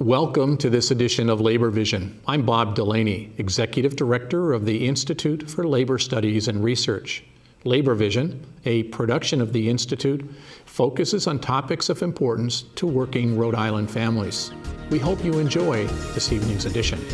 Welcome to this edition of Labor Vision. I'm Bob Delaney, Executive Director of the Institute for Labor Studies and Research. Labor Vision, a production of the Institute, focuses on topics of importance to working Rhode Island families. We hope you enjoy this evening's edition.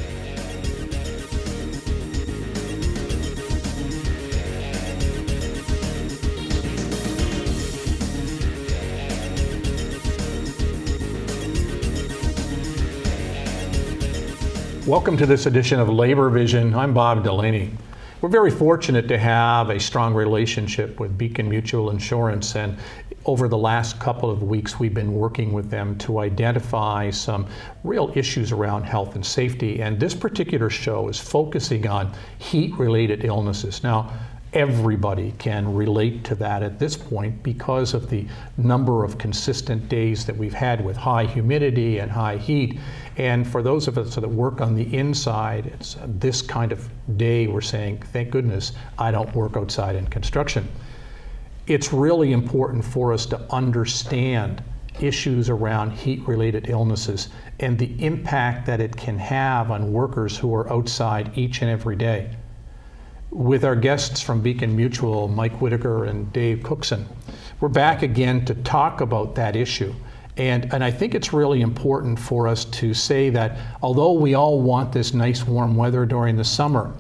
Welcome to this edition of Labor Vision. I'm Bob Delaney. We're very fortunate to have a strong relationship with Beacon Mutual Insurance, and over the last couple of weeks we've been working with them to identify some real issues around health and safety, and this particular show is focusing on heat-related illnesses. Now, everybody can relate to that at this point because of the number of consistent days that we've had with high humidity and high heat. And for those of us that work on the inside, it's this kind of day we're saying, thank goodness I don't work outside in construction. It's really important for us to understand issues around heat-related illnesses and the impact that it can have on workers who are outside each and every day. With our guests from Beacon Mutual, Mike Whittaker and Dave Cookson, we're back again to talk about that issue. And I think it's really important for us to say that although we all want this nice warm weather during the summer,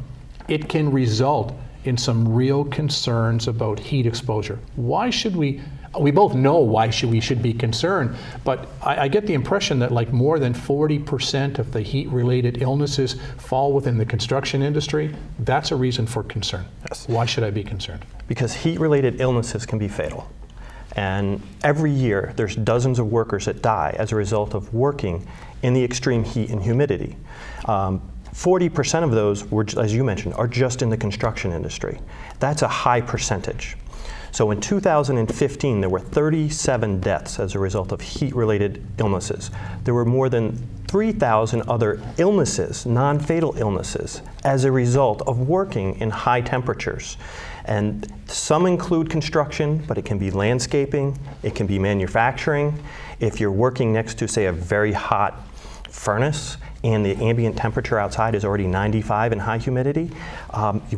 it can result in some real concerns about heat exposure. Why should we both know why we should be concerned, but I get the impression that like more than 40% of the heat-related illnesses fall within the construction industry. That's a reason for concern. Yes. Why should I be concerned? Because heat-related illnesses can be fatal. And every year there's dozens of workers that die as a result of working in the extreme heat and humidity. 40% of those, as you mentioned, are just in the construction industry. That's a high percentage. So in 2015, there were 37 deaths as a result of heat-related illnesses. There were more than 3,000 other illnesses, non-fatal illnesses, as a result of working in high temperatures. And some include construction, but it can be landscaping, it can be manufacturing. If you're working next to, say, a very hot furnace, and the ambient temperature outside is already 95 and high humidity,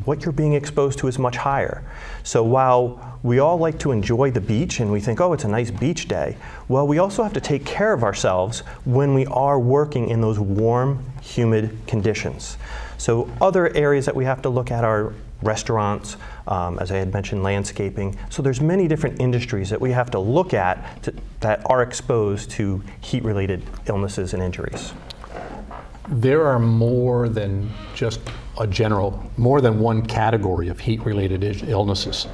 what you're being exposed to is much higher. So while we all like to enjoy the beach and we think, oh, it's a nice beach day, well, we also have to take care of ourselves when we are working in those warm, humid conditions. So other areas that we have to look at are restaurants, as I had mentioned, landscaping. So there's many different industries that we have to look at that are exposed to heat-related illnesses and injuries. There are more than just more than one category of heat-related illnesses.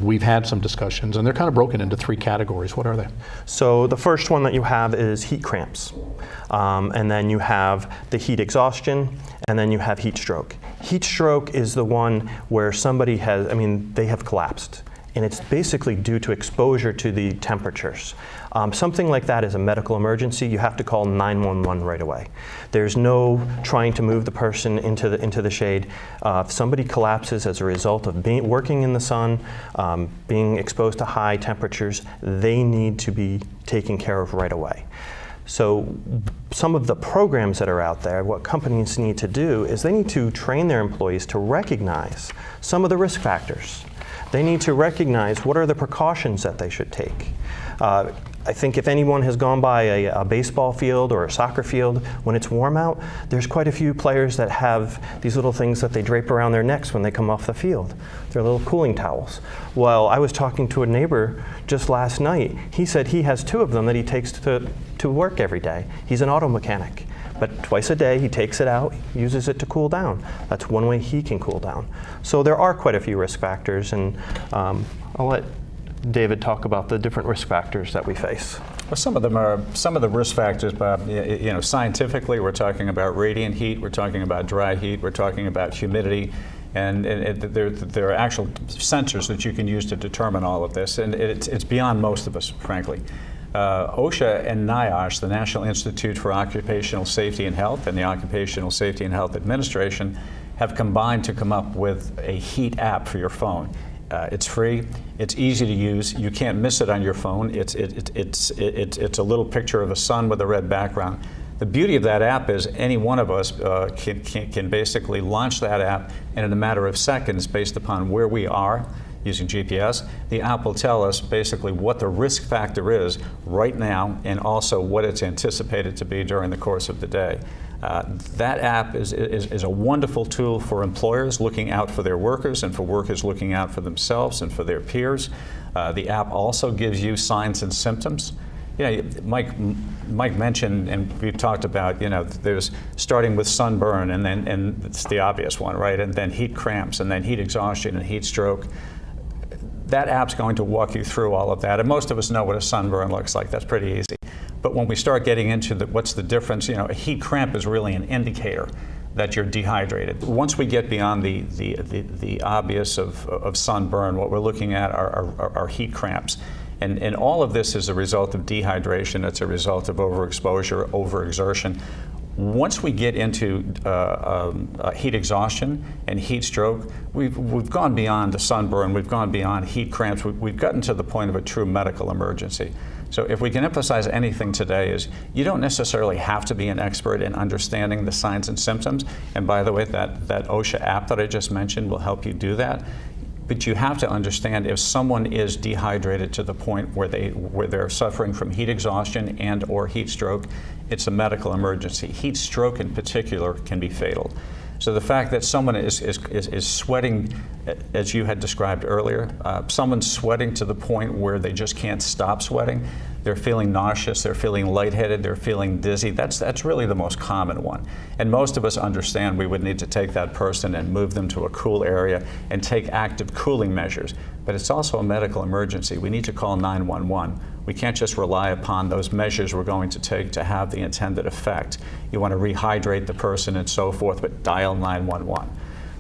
We've had some discussions, and they're kind of broken into three categories. What are they? So the first one that you have is heat cramps, and then you have the heat exhaustion, and then you have heat stroke. Heat stroke is the one where somebody they have collapsed. And it's basically due to exposure to the temperatures. Something like that is a medical emergency. You have to call 911 right away. There's no trying to move the person into the shade. If somebody collapses as a result of working in the sun, being exposed to high temperatures, they need to be taken care of right away. So some of the programs that are out there, what companies need to do is they need to train their employees to recognize some of the risk factors. They need to recognize what are the precautions that they should take. I think if anyone has gone by a baseball field or a soccer field when it's warm out, there's quite a few players that have these little things that they drape around their necks when they come off the field. They're little cooling towels. Well, I was talking to a neighbor just last night. He said he has 2 of them that he takes to work every day. He's an auto mechanic. But twice a day he takes it out, uses it to cool down. That's one way he can cool down. So there are quite a few risk factors, and I'll let David talk about the different risk factors that we face. Well, some of the risk factors, Bob. Scientifically, we're talking about radiant heat, we're talking about dry heat, we're talking about humidity, and there are actual sensors that you can use to determine all of this, and it's beyond most of us, frankly. OSHA and NIOSH, the National Institute for Occupational Safety and Health, and the Occupational Safety and Health Administration have combined to come up with a heat app for your phone. It's free. It's easy to use. You can't miss it on your phone. It's a little picture of a sun with a red background. The beauty of that app is any one of us can basically launch that app, and in a matter of seconds, based upon where we are using GPS, the app will tell us basically what the risk factor is right now and also what it's anticipated to be during the course of the day. That app is a wonderful tool for employers looking out for their workers and for workers looking out for themselves and for their peers. The app also gives you signs and symptoms. Mike mentioned, and we've talked about, there's starting with sunburn, and it's the obvious one, right? And then heat cramps, and then heat exhaustion and heat stroke. That app's going to walk you through all of that, and most of us know what a sunburn looks like. That's pretty easy. But when we start getting into what's the difference, a heat cramp is really an indicator that you're dehydrated. Once we get beyond the obvious of sunburn, what we're looking at are heat cramps. And all of this is a result of dehydration. It's a result of overexposure, overexertion. Once we get into heat exhaustion and heat stroke, we've gone beyond the sunburn, we've gone beyond heat cramps, we've gotten to the point of a true medical emergency. So if we can emphasize anything today is you don't necessarily have to be an expert in understanding the signs and symptoms. And by the way, that OSHA app that I just mentioned will help you do that. But you have to understand if someone is dehydrated to the point where they're suffering from heat exhaustion and or heat stroke, it's a medical emergency. Heat stroke in particular can be fatal. So the fact that someone is sweating, as you had described earlier, someone's sweating to the point where they just can't stop sweating, they're feeling nauseous, they're feeling lightheaded, they're feeling dizzy, that's really the most common one. And most of us understand we would need to take that person and move them to a cool area and take active cooling measures. But it's also a medical emergency. We need to call 911. We can't just rely upon those measures we're going to take to have the intended effect. You want to rehydrate the person and so forth, but dial 911.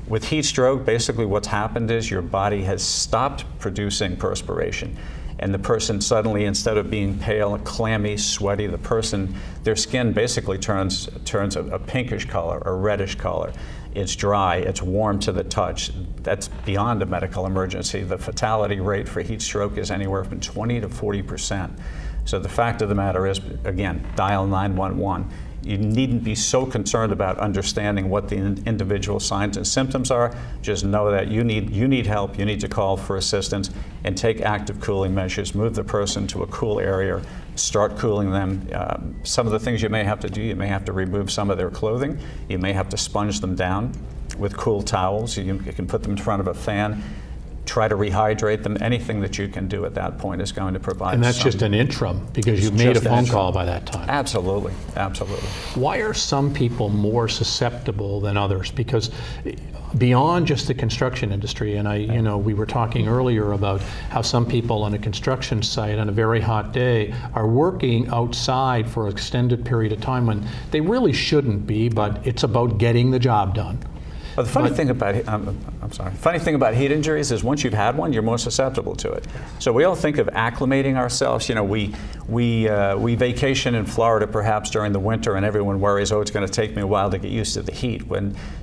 With heat stroke, basically what's happened is your body has stopped producing perspiration. And the person suddenly, instead of being pale, clammy, sweaty, their skin basically turns a pinkish color, a reddish color. It's dry, it's warm to the touch. That's beyond a medical emergency. The fatality rate for heat stroke is anywhere from 20 to 40%. So the fact of the matter is, again, dial 911. You needn't be so concerned about understanding what the individual signs and symptoms are. Just know that you need help, you need to call for assistance and take active cooling measures. Move the person to a cool area, start cooling them. Some of the things you may have to do, you may have to remove some of their clothing. You may have to sponge them down with cool towels. You can put them in front of a fan. Try to rehydrate them. Anything that you can do at that point is going to provide. And that's just an interim because you've made a phone call by that time. Absolutely, absolutely. Why are some people more susceptible than others? Because beyond just the construction industry, and we were talking earlier about how some people on a construction site on a very hot day are working outside for an extended period of time when they really shouldn't be, but it's about getting the job done. Well, the funny thing about heat injuries is once you've had one, you're more susceptible to it. So we all think of acclimating ourselves. We vacation in Florida perhaps during the winter, and everyone worries, it's going to take me a while to get used to the heat.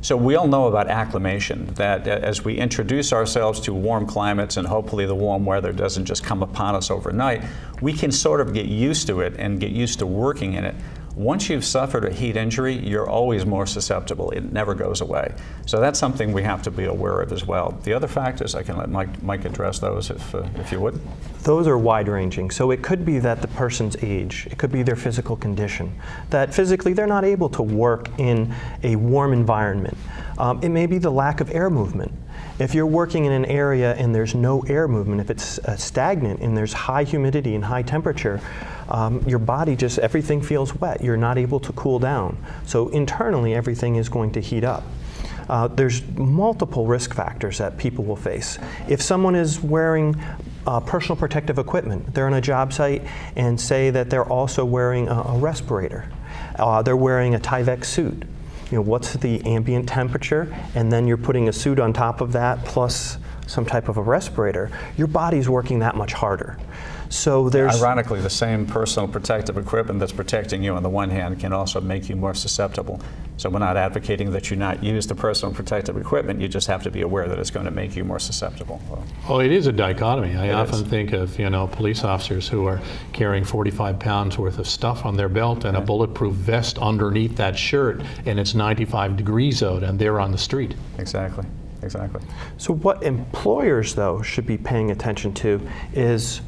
So we all know about acclimation, that as we introduce ourselves to warm climates and hopefully the warm weather doesn't just come upon us overnight, we can sort of get used to it and get used to working in it. Once you've suffered a heat injury, you're always more susceptible. It never goes away. So that's something we have to be aware of as well. The other factors, I can let Mike address those if you would. Those are wide-ranging. So it could be that the person's age, it could be their physical condition, that physically they're not able to work in a warm environment. It may be the lack of air movement. If you're working in an area and there's no air movement, if it's stagnant and there's high humidity and high temperature, your body everything feels wet. You're not able to cool down. So internally, everything is going to heat up. There's multiple risk factors that people will face. If someone is wearing personal protective equipment, they're on a job site and say that they're also wearing a respirator. They're wearing a Tyvek suit. What's the ambient temperature? And then you're putting a suit on top of that plus some type of a respirator. Your body's working that much harder. So there's Ironically, the same personal protective equipment that's protecting you on the one hand can also make you more susceptible. So we're not advocating that you not use the personal protective equipment, you just have to be aware that it's going to make you more susceptible. Well, it is a dichotomy. I often is. think of, police officers who are carrying 45 pounds worth of stuff on their belt and a bulletproof vest underneath that shirt, and it's 95 degrees out, and they're on the street. Exactly. So what employers, though, should be paying attention to is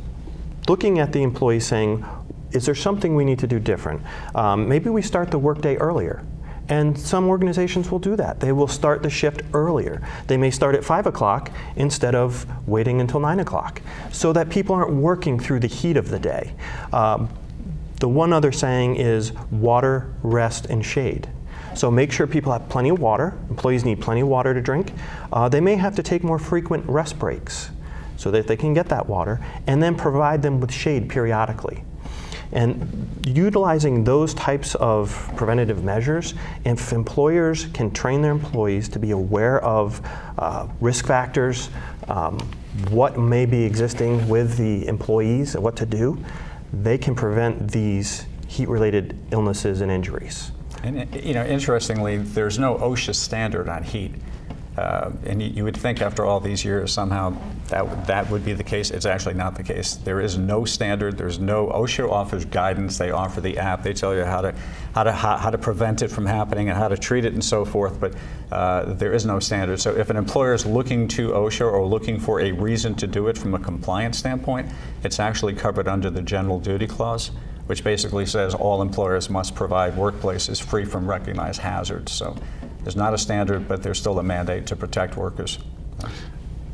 looking at the employee saying, is there something we need to do different? Maybe we start the workday earlier. And some organizations will do that. They will start the shift earlier. They may start at 5 o'clock instead of waiting until 9 o'clock, so that people aren't working through the heat of the day. The one other saying is water, rest, and shade. So make sure people have plenty of water. Employees need plenty of water to drink. They may have to take more frequent rest breaks so that they can get that water, and then provide them with shade periodically. And utilizing those types of preventative measures, if employers can train their employees to be aware of risk factors, what may be existing with the employees and what to do, they can prevent these heat-related illnesses and injuries. And interestingly, there's no OSHA standard on heat. And you would think after all these years somehow that would be the case. It's actually not the case. There is no standard. There's no OSHA offers guidance. They offer the app. They tell you how to prevent it from happening and how to treat it and so forth. But there is no standard. So if an employer is looking to OSHA or looking for a reason to do it from a compliance standpoint, it's actually covered under the General Duty Clause, which basically says all employers must provide workplaces free from recognized hazards. So there's not a standard, but there's still a mandate to protect workers.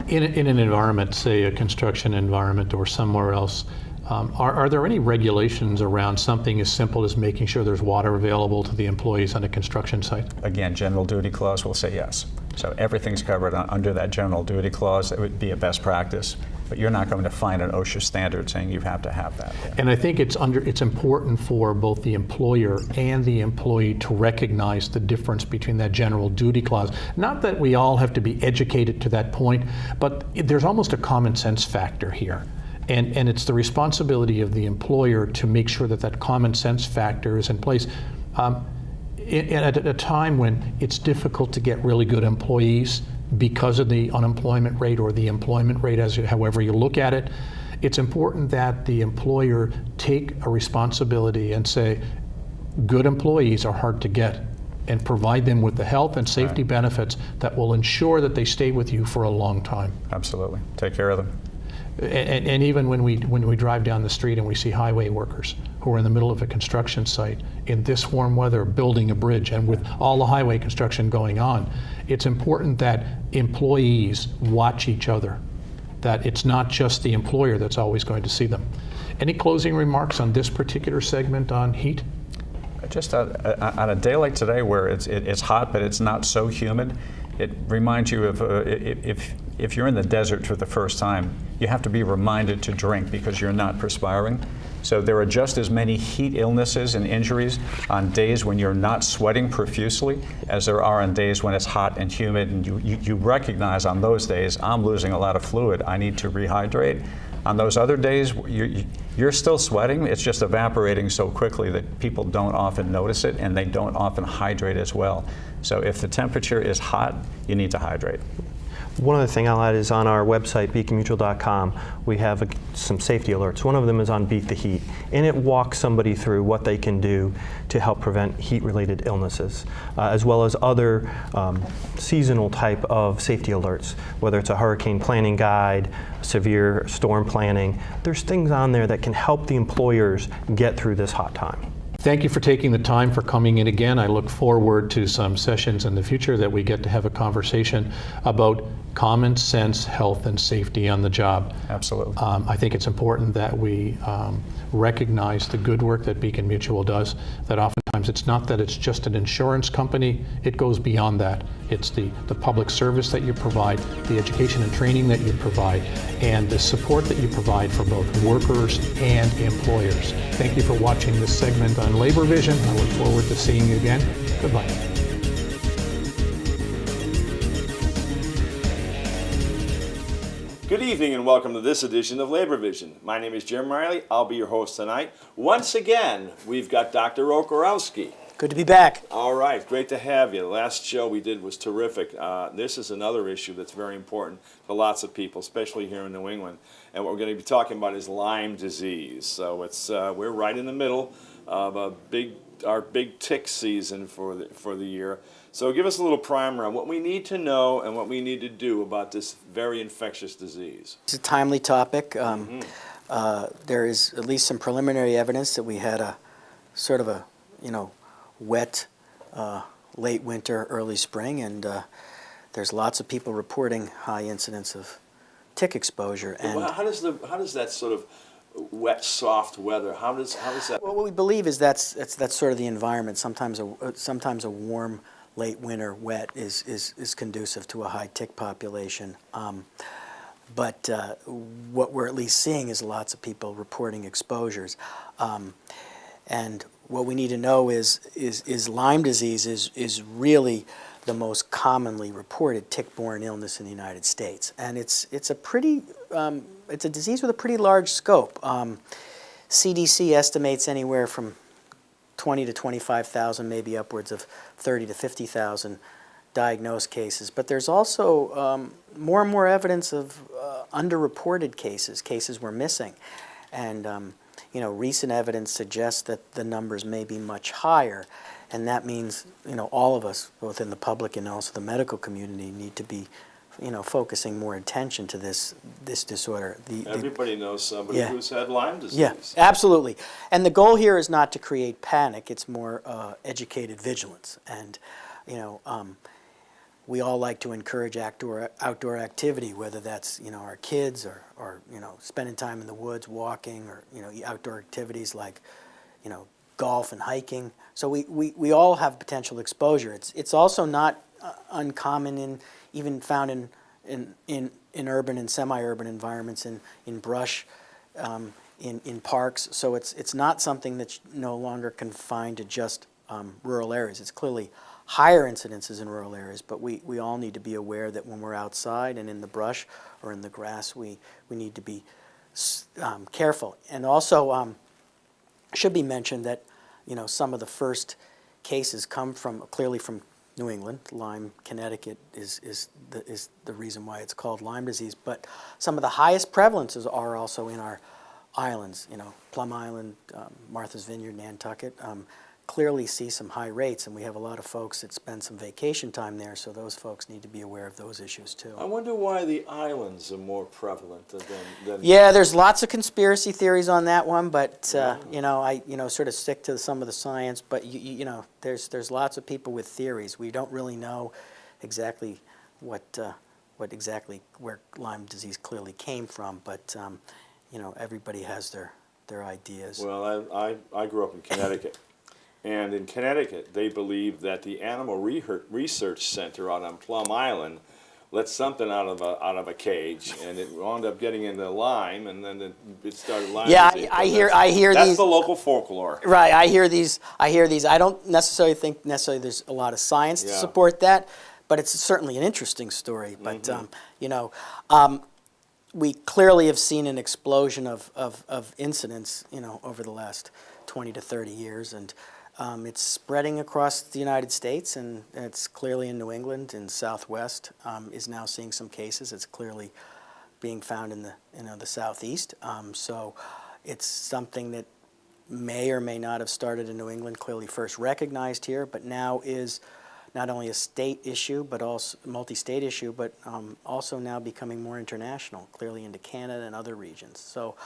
In an environment, say a construction environment or somewhere else, are there any regulations around something as simple as making sure there's water available to the employees on a construction site? Again, General Duty Clause will say yes. So everything's covered under that General Duty Clause. It would be a best practice, but you're not going to find an OSHA standard saying you have to have that. And I think it's important for both the employer and the employee to recognize the difference between that General Duty Clause. Not that we all have to be educated to that point, but there's almost a common sense factor here. And it's the responsibility of the employer to make sure that that common sense factor is in place. At a time when it's difficult to get really good employees because of the unemployment rate or the employment rate, however you look at it, it's important that the employer take a responsibility and say, good employees are hard to get, and provide them with the health and safety benefits that will ensure that they stay with you for a long time. Absolutely. Take care of them. And even when we drive down the street and we see highway workers who are in the middle of a construction site in this warm weather building a bridge, and with all the highway construction going on, it's important that employees watch each other, that it's not just the employer that's always going to see them. Any closing remarks on this particular segment on heat? Just on a day like today where it's hot but it's not so humid, it reminds you of if you're in the desert for the first time, you have to be reminded to drink because you're not perspiring. So there are just as many heat illnesses and injuries on days when you're not sweating profusely as there are on days when it's hot and humid, and you recognize on those days, I'm losing a lot of fluid, I need to rehydrate. On those other days, you're still sweating, it's just evaporating so quickly that people don't often notice it and they don't often hydrate as well. So if the temperature is hot, you need to hydrate. One other thing I'll add is on our website, beaconmutual.com, we have some safety alerts. One of them is on Beat the Heat, and it walks somebody through what they can do to help prevent heat-related illnesses, as well as other seasonal type of safety alerts, whether it's a hurricane planning guide, severe storm planning. There's things on there that can help the employers get through this hot time. Thank you for taking the time for coming in again. I look forward to some sessions in the future that we get to have a conversation about common sense health and safety on the job. Absolutely. I think it's important that we recognize the good work that Beacon Mutual does, that oftentimes it's not that it's just an insurance company, it goes beyond that. It's the public service that you provide, the education and training that you provide, and the support that you provide for both workers and employers. Thank you for watching this segment on Labor Vision. I look forward to seeing you again. Goodbye. Good evening and welcome to this edition of Labor Vision. My name is Jim Riley. I'll be your host tonight. Once again, we've got Dr. Okurowski. Good to be back. All right, great to have you. The last show we did was terrific. This is another issue that's very important to lots of people, especially here in New England. And what we're going to be talking about is Lyme disease. So it's we're right in the middle of our big tick season for the year. So give us a little primer on what we need to know and what we need to do about this very infectious disease. It's a timely topic. There is at least some preliminary evidence that we had a sort of a, wet late winter, early spring, and there's lots of people reporting high incidence of tick exposure. And How does that sort of wet, soft weather, how does that? what we believe is that's sort of the environment. Sometimes a warm late winter wet is conducive to a high tick population. But what we're at least seeing is lots of people reporting exposures. And what we need to know is Lyme disease is really the most commonly reported tick-borne illness in the United States. And it's a disease with a pretty large scope. CDC estimates anywhere from 20 to 25,000, maybe upwards of 30 to 50,000 diagnosed cases. But there's also more and more evidence of underreported cases we're missing. And recent evidence suggests that the numbers may be much higher. And that means, all of us, both in the public and also the medical community, need to be focusing more attention to this disorder. Everybody knows somebody Yeah. who's had Lyme disease. Yeah, absolutely. And the goal here is not to create panic. It's more educated vigilance. And, we all like to encourage outdoor activity, whether that's, our kids or spending time in the woods, walking, or, outdoor activities like, golf and hiking. So we all have potential exposure. It's also not uncommon even found in urban and semi-urban environments, in brush, in parks. So it's not something that's no longer confined to just rural areas. It's clearly higher incidences in rural areas, but we all need to be aware that when we're outside and in the brush or in the grass, we need to be careful. And also should be mentioned that some of the first cases come clearly from New England. Lyme, Connecticut is the reason why it's called Lyme disease. But some of the highest prevalences are also in our islands. Plum Island, Martha's Vineyard, Nantucket. Clearly see some high rates, and we have a lot of folks that spend some vacation time there, so those folks need to be aware of those issues too. I wonder why the islands are more prevalent than Yeah, there's lots of conspiracy theories on that one, but I sort of stick to some of the science. But there's lots of people with theories. We don't really know exactly what exactly where Lyme disease clearly came from, but everybody has their ideas. Well, I grew up in Connecticut. And in Connecticut, they believe that the Animal Research Center out on Plum Island let something out of a cage, and it wound up getting into Lyme, and then it started Lyme disease. I hear that's these. the local folklore. Right, I hear these. I don't necessarily think there's a lot of science to support that, but it's certainly an interesting story. But we clearly have seen an explosion of incidents, over the last 20 to 30 years, and it's spreading across the United States, and it's clearly in New England and Southwest is now seeing some cases. It's clearly being found in the Southeast. So it's something that may or may not have started in New England, clearly first recognized here, but now is not only a state issue, but also multi-state issue, but also now becoming more international, clearly into Canada and other regions. So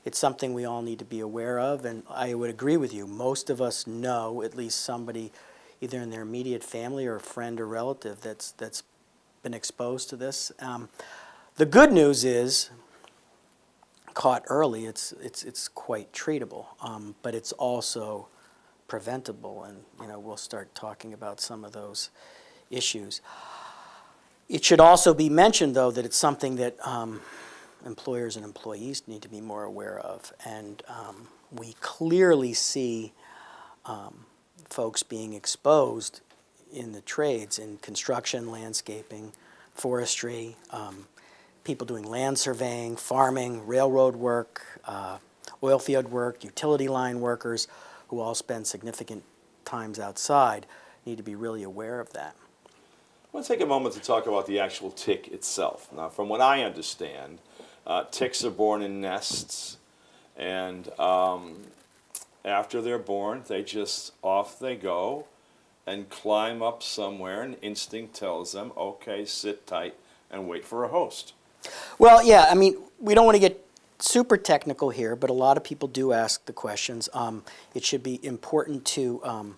it's something we all need to be aware of, and I would agree with you. Most of us know at least somebody, either in their immediate family or a friend or relative, that's been exposed to this. The good news is, caught early, it's quite treatable, but it's also preventable, and we'll start talking about some of those issues. It should also be mentioned, though, that it's something that employers and employees need to be more aware of, and we clearly see folks being exposed in the trades, in construction, landscaping, forestry, people doing land surveying, farming, railroad work, oil field work, utility line workers, who all spend significant times outside, need to be really aware of that. I want to take a moment to talk about the actual tick itself. Now, from what I understand, ticks are born in nests, and after they're born, off they go and climb up somewhere, and instinct tells them, okay, sit tight and wait for a host. Well, yeah, I mean, we don't want to get super technical here, but a lot of people do ask the questions. It should be important to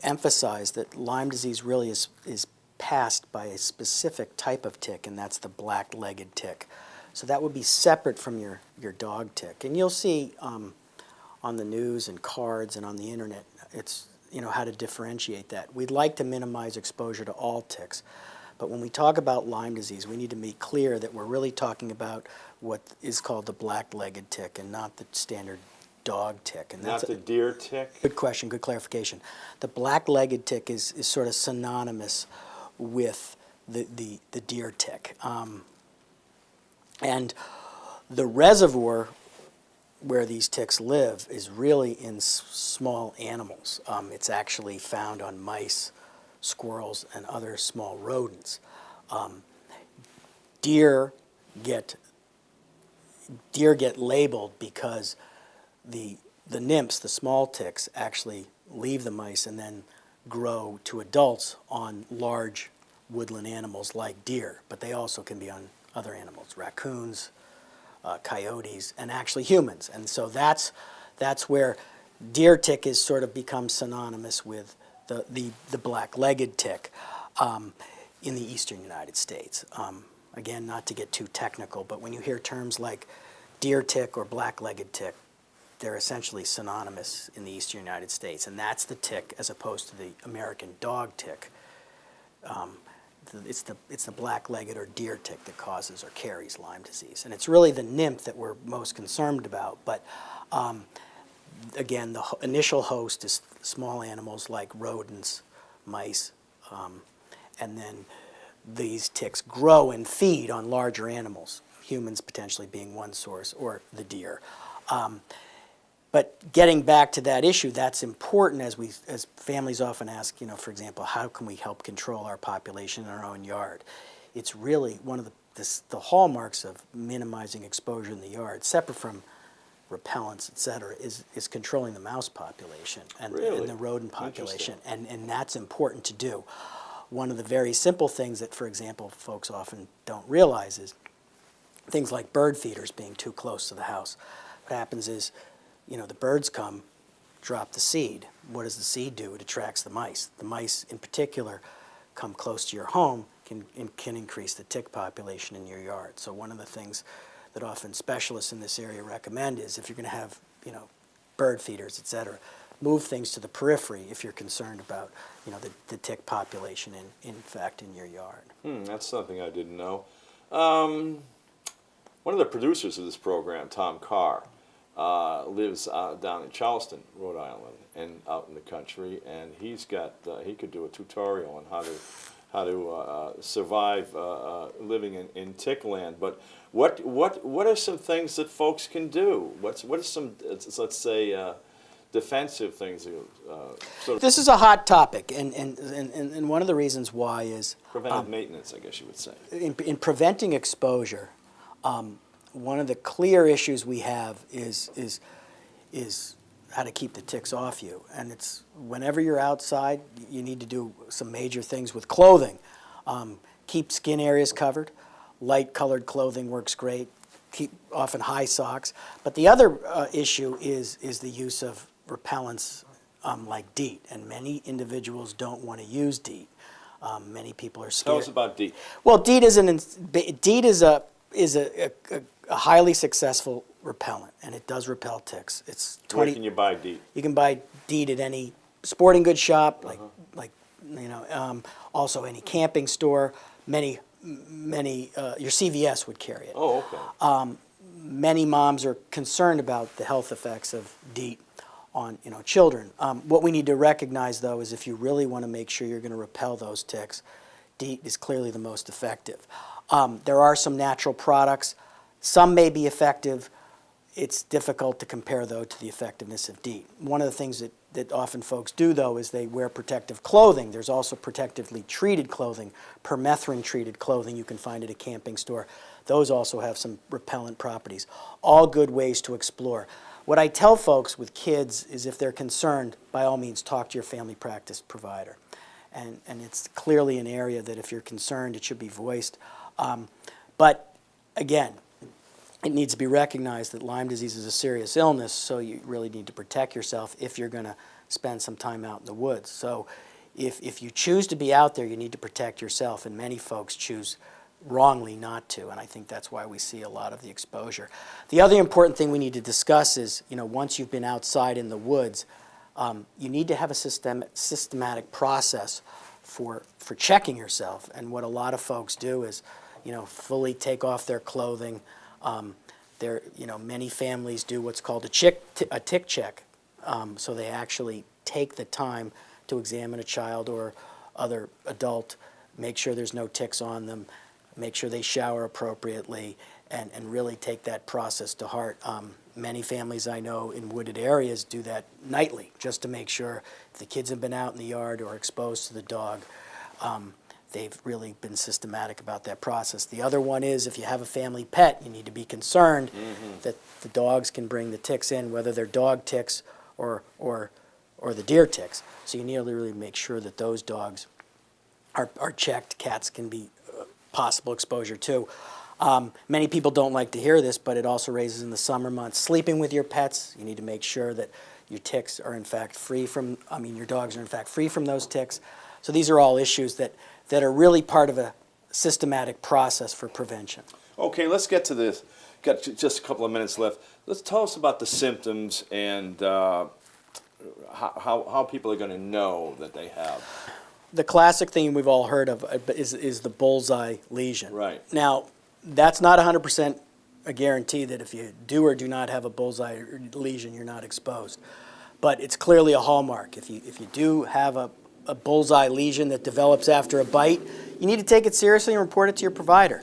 emphasize that Lyme disease really is passed by a specific type of tick, and that's the black-legged tick. So that would be separate from your dog tick. And you'll see on the news and cards and on the internet, it's, how to differentiate that. We'd like to minimize exposure to all ticks. But when we talk about Lyme disease, we need to be clear that we're really talking about what is called the black-legged tick and not the standard dog tick. And Not the deer tick? Good question, good clarification. The black-legged tick is sort of synonymous with the deer tick. And the reservoir where these ticks live is really in small animals. It's actually found on mice, squirrels, and other small rodents. Deer get labeled because the nymphs, the small ticks, actually leave the mice and then grow to adults on large woodland animals like deer, but they also can be on other animals, raccoons, coyotes, and actually humans. And so that's where deer tick is sort of become synonymous with the black-legged tick in the eastern United States. Again, not to get too technical, but when you hear terms like deer tick or black-legged tick, they're essentially synonymous in the eastern United States, and that's the tick as opposed to the American dog tick. It's the black-legged or deer tick that causes or carries Lyme disease, and it's really the nymph that we're most concerned about. But again, the initial host is small animals like rodents, mice, and then these ticks grow and feed on larger animals, humans potentially being one source, or the deer. But getting back to that issue, that's important as families often ask, for example, how can we help control our population in our own yard? It's really one of the hallmarks of minimizing exposure in the yard, separate from repellents, et cetera, is controlling the mouse population and the rodent population, and that's important to do. One of the very simple things that, for example, folks often don't realize is things like bird feeders being too close to the house. What happens is, the birds come, drop the seed. What does the seed do? It attracts the mice. The mice, in particular, come close to your home, can increase the tick population in your yard. So one of the things that often specialists in this area recommend is if you're going to have, bird feeders, et cetera, move things to the periphery if you're concerned about, the tick population in fact in your yard. That's something I didn't know. One of the producers of this program, Tom Carr, lives down in Charleston, Rhode Island, and out in the country, and he's got he could do a tutorial on how to survive living in tick land. But what are some things that folks can do? What are some, let's say, defensive things? This is a hot topic, and one of the reasons why is Preventive maintenance, I guess you would say. In preventing exposure, one of the clear issues we have is how to keep the ticks off you. And it's whenever you're outside, you need to do some major things with clothing. Keep skin areas covered. Light colored clothing works great. Keep often high socks. But the other issue is the use of repellents like DEET. And many individuals don't want to use DEET. Many people are scared. Tell us about DEET. Well, DEET is a highly successful repellent, and it does repel ticks. It's 20. Where can you buy DEET? You can buy DEET at any sporting goods shop, also any camping store. Many your CVS would carry it. Oh, okay. Many moms are concerned about the health effects of DEET on children. What we need to recognize, though, is if you really want to make sure you're going to repel those ticks, DEET is clearly the most effective. There are some natural products. Some may be effective. It's difficult to compare, though, to the effectiveness of DEET. One of the things that often folks do, though, is they wear protective clothing. There's also protectively treated clothing, permethrin-treated clothing you can find at a camping store. Those also have some repellent properties. All good ways to explore. What I tell folks with kids is if they're concerned, by all means, talk to your family practice provider. And it's clearly an area that if you're concerned, it should be voiced. But again, it needs to be recognized that Lyme disease is a serious illness, so you really need to protect yourself if you're going to spend some time out in the woods. So if you choose to be out there, you need to protect yourself, and many folks choose wrongly not to, and I think that's why we see a lot of the exposure. The other important thing we need to discuss is, once you've been outside in the woods, you need to have a systematic process for checking yourself. And what a lot of folks do is, fully take off their clothing. Many families do what's called a tick check. So they actually take the time to examine a child or other adult, make sure there's no ticks on them, make sure they shower appropriately, and really take that process to heart. Many families I know in wooded areas do that nightly, just to make sure if the kids have been out in the yard or exposed to the dog, they've really been systematic about that process. The other one is if you have a family pet, you need to be concerned that the dogs can bring the ticks in, whether they're dog ticks or the deer ticks. So you need to really make sure that those dogs are checked. Cats can be possible exposure too. Many people don't like to hear this, but it also raises in the summer months. Sleeping with your pets, you need to make sure that your ticks are in fact free from, your dogs are in fact free from those ticks. So these are all issues that are really part of a systematic process for prevention. Okay, let's get to this. Got just a couple of minutes left. Let's tell us about the symptoms and how people are going to know that they have. The classic thing we've all heard of is the bullseye lesion. Right. Now, that's not 100% a guarantee that if you do or do not have a bullseye lesion, you're not exposed. But it's clearly a hallmark. If you do have a bullseye lesion that develops after a bite, you need to take it seriously and report it to your provider.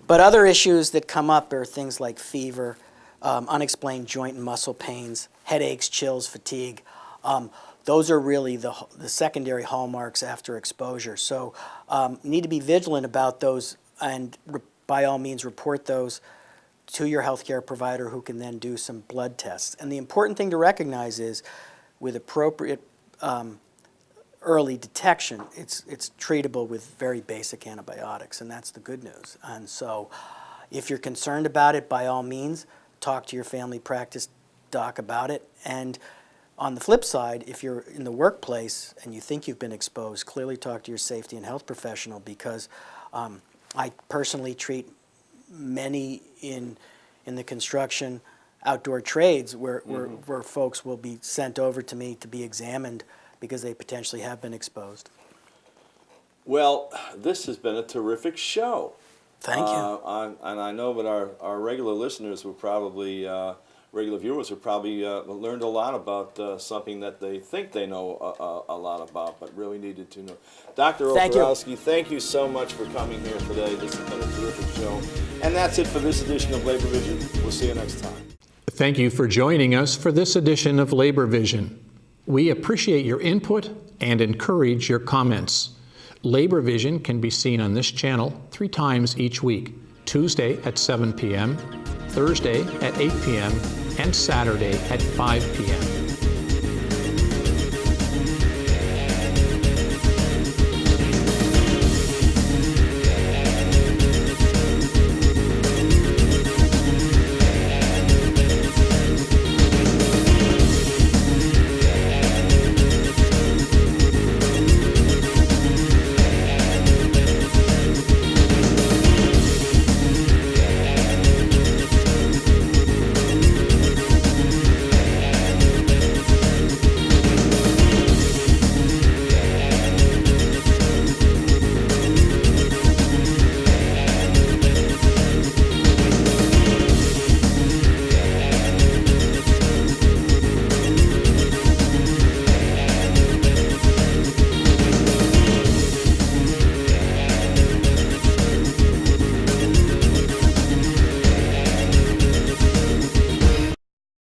But other issues that come up are things like fever, unexplained joint and muscle pains, headaches, chills, fatigue. Those are really the secondary hallmarks after exposure. So you need to be vigilant about those and by all means report those to your healthcare provider who can then do some blood tests. And the important thing to recognize is with appropriate early detection, it's treatable with very basic antibiotics, and that's the good news. And so if you're concerned about it, by all means, talk to your family practice doc about it. And on the flip side, if you're in the workplace and you think you've been exposed, clearly talk to your safety and health professional, because I personally treat many in the construction outdoor trades where folks will be sent over to me to be examined because they potentially have been exposed. Well, this has been a terrific show. Thank you. And I know that our regular listeners will probably, regular viewers have probably learned a lot about something that they think they know a lot about, but really needed to know. Dr. Okurowski, thank you so much for coming here today. This has been a terrific show. And that's it for this edition of Labor Vision. We'll see you next time. Thank you for joining us for this edition of Labor Vision. We appreciate your input and encourage your comments. Labor Vision can be seen on this channel 3 times each week: Tuesday at 7 p.m., Thursday at 8 p.m., and Saturday at 5 p.m.